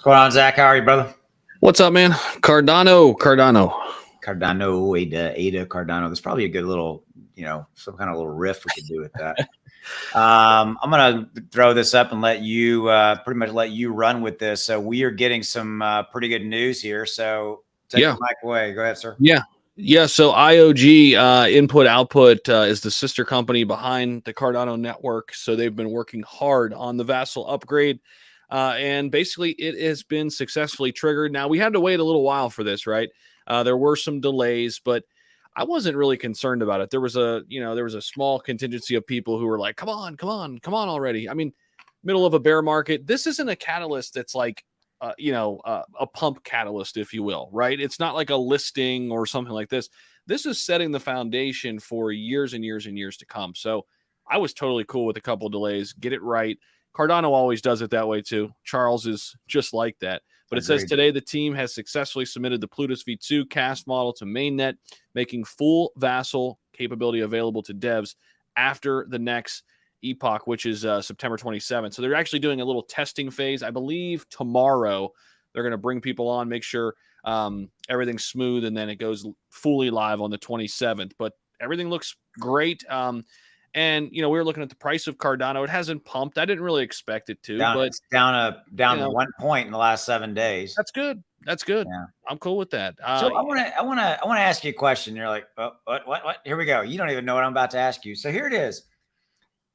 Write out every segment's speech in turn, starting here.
going on, Zach? How are you, brother? What's up, man? Cardano. Cardano, Ada, Cardano. There's probably a good little, some kind of little riff we could do with that. I'm gonna throw this up and let you pretty much let you run with this. So we are getting some pretty good news here. So take the mic away. Go ahead, sir. Yeah. So IOG Input Output is the sister company behind the Cardano network. So they've been working hard on the vasil upgrade. And basically it has been successfully triggered. Now we had to wait a little while for this, right? There were some delays, but I wasn't really concerned about it. There was a small contingency of people who were like, come on already. I mean, middle of a bear market. This isn't a catalyst that's like, a pump catalyst, if you will, right? It's not like a listing or something like this. This is setting the foundation for years and years and years to come. So I was totally cool with a couple of delays. Get it right. Cardano always does it that way too. Charles is just like that. But it says today the team has successfully submitted the Plutus V2 cast model to mainnet, making full vasil capability available to devs after the next epoch, which is September 27th. So they're actually doing a little testing phase. I believe tomorrow they're going to bring people on, make sure everything's smooth, and then it goes fully live on the 27th. But everything looks great. And we were looking at the price of Cardano. It hasn't pumped. I didn't really expect it to, but it's down 1 point in the last 7 days. That's good. Yeah. I'm cool with that. So I want to ask you a question. You're like, oh, what? Here we go. You don't even know what I'm about to ask you. So here it is.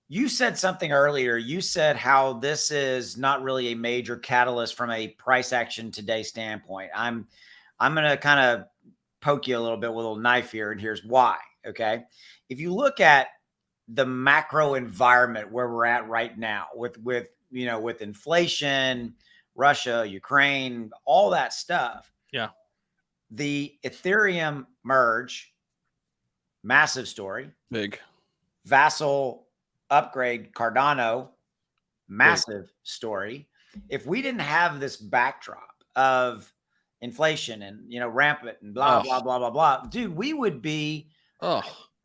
You said something earlier. You said how this is not really a major catalyst from a price action today standpoint. I'm going to kind of poke you a little bit with a little knife here, and here's why. Okay. If you look at the macro environment where we're at right now with inflation, Russia, Ukraine, all that stuff. Yeah. The Ethereum merge, massive story. Big. Vasil upgrade, Cardano, massive story. If we didn't have this backdrop of inflation and rampant and blah blah blah blah blah, dude, we would be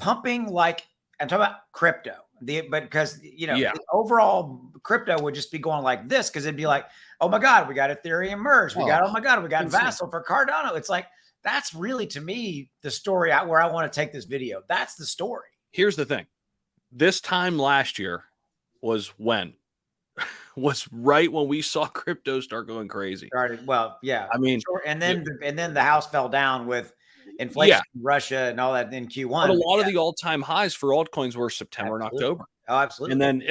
pumping like, I'm talking about crypto. Because the overall crypto would just be going like this, because it'd be like, oh my God, we got Ethereum merge. We got Vasil for Cardano. It's like, that's really, to me, the story where I want to take this video. That's the story. Here's the thing. This time last year was right when we saw crypto start going crazy. Well, yeah. I mean, sure. And then the house fell down with inflation, Russia, and all that in Q1. But a lot of the all-time highs for altcoins were September and October. Oh, absolutely. And then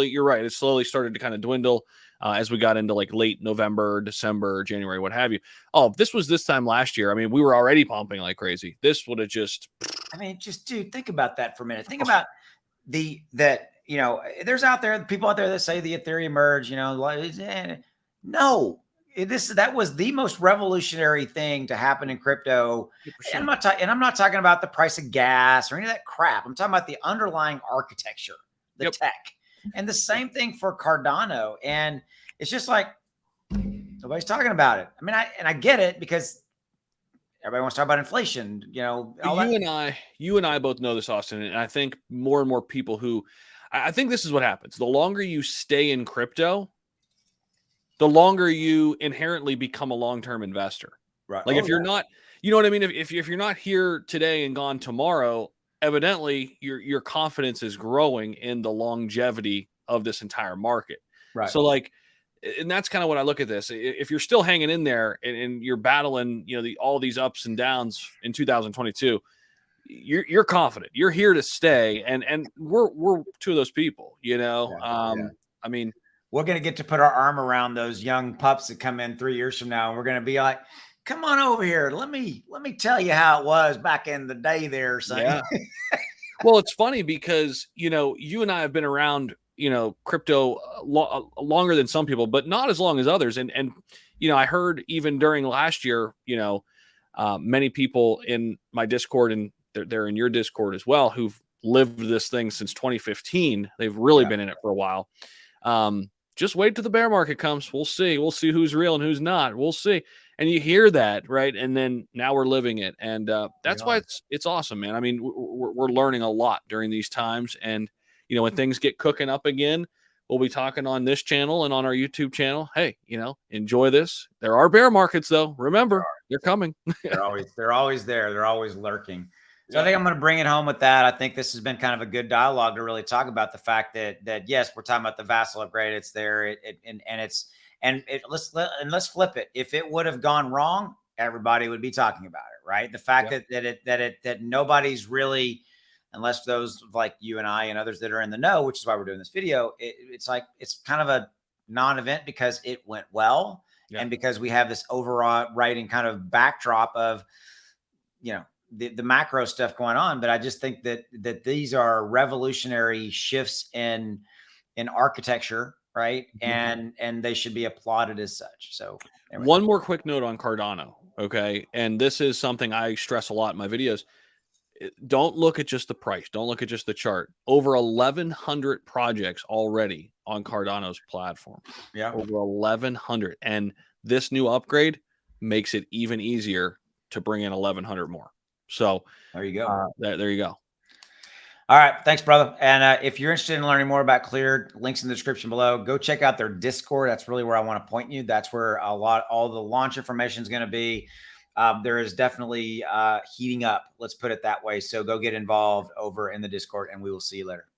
you're right, it slowly started to kind of dwindle as we got into like late November, December, January, what have you. Oh, if this was this time last year, I mean, we were already pumping like crazy. This would have just... I mean, dude, think about that for a minute. Think about there's people out there that say the Ethereum merge, no. That was the most revolutionary thing to happen in crypto. And I'm not talking about the price of gas or any of that crap. I'm talking about the underlying architecture, the tech. And the same thing for Cardano. And it's just like, nobody's talking about it. I mean, I get it, because everybody wants to talk about inflation, You and I both know this, Austin. And I think more and more people I think this is what happens. The longer you stay in crypto, the longer you inherently become a long-term investor. Right. Like if you're not, you know what I mean? If you're not here today and gone tomorrow, evidently your confidence is growing in the longevity of this entire market. Right. So like, and that's kind of what I look at this. If you're still hanging in there and you're battling, all these ups and downs in 2022, you're confident. You're here to stay, and we're two of those people. I mean, we're going to get to put our arm around those young pups that come in 3 years from now. And we're going to be like, come on over here. Let me tell you how it was back in the day there. Son. Yeah. Well, it's funny because, you and I have been around, crypto longer than some people, but not as long as others. And I heard even during last year, many people in my Discord, and they're in your Discord as well, who've lived this thing since 2015. They've really been in it for a while. Just wait till the bear market comes. We'll see who's real and who's not. We'll see. And you hear that, right? And then now we're living it. And that's why it's awesome, man. I mean, we're learning a lot during these times. And, when things get cooking up again, we'll be talking on this channel and on our YouTube channel. Hey, enjoy this. There are bear markets though. Remember, they're coming. They're always there. They're always lurking. So I Yep. think I'm going to bring it home with that. I think this has been kind of a good dialogue to really talk about the fact that yes, we're talking about the vassal upgrade. It's there. Let's flip it. If it would have gone wrong, everybody would be talking about it, right? The fact that nobody's really, unless those like you and I and others that are in the know, which is why we're doing this video, it's kind of a non-event because it went well. Yeah. And because we have this overriding kind of backdrop of, the macro stuff going on. But I just think that these are revolutionary shifts in architecture, right? And they should be applauded as such. So anyway. One more quick note on Cardano, okay? And this is something I stress a lot in my videos. Don't look at just the price. Don't look at just the chart. Over 1,100 projects already on Cardano's platform. Yeah. Over 1,100. And this new upgrade makes it even easier to bring in 1,100 more. So there you go. There you go. All right. Thanks, brother. And if you're interested in learning more about Clear, links in the description below. Go check out their Discord. That's really where I want to point you. That's where all the launch information is going to be. There is definitely heating up. Let's put it that way. So go get involved over in the Discord, and we will see you later.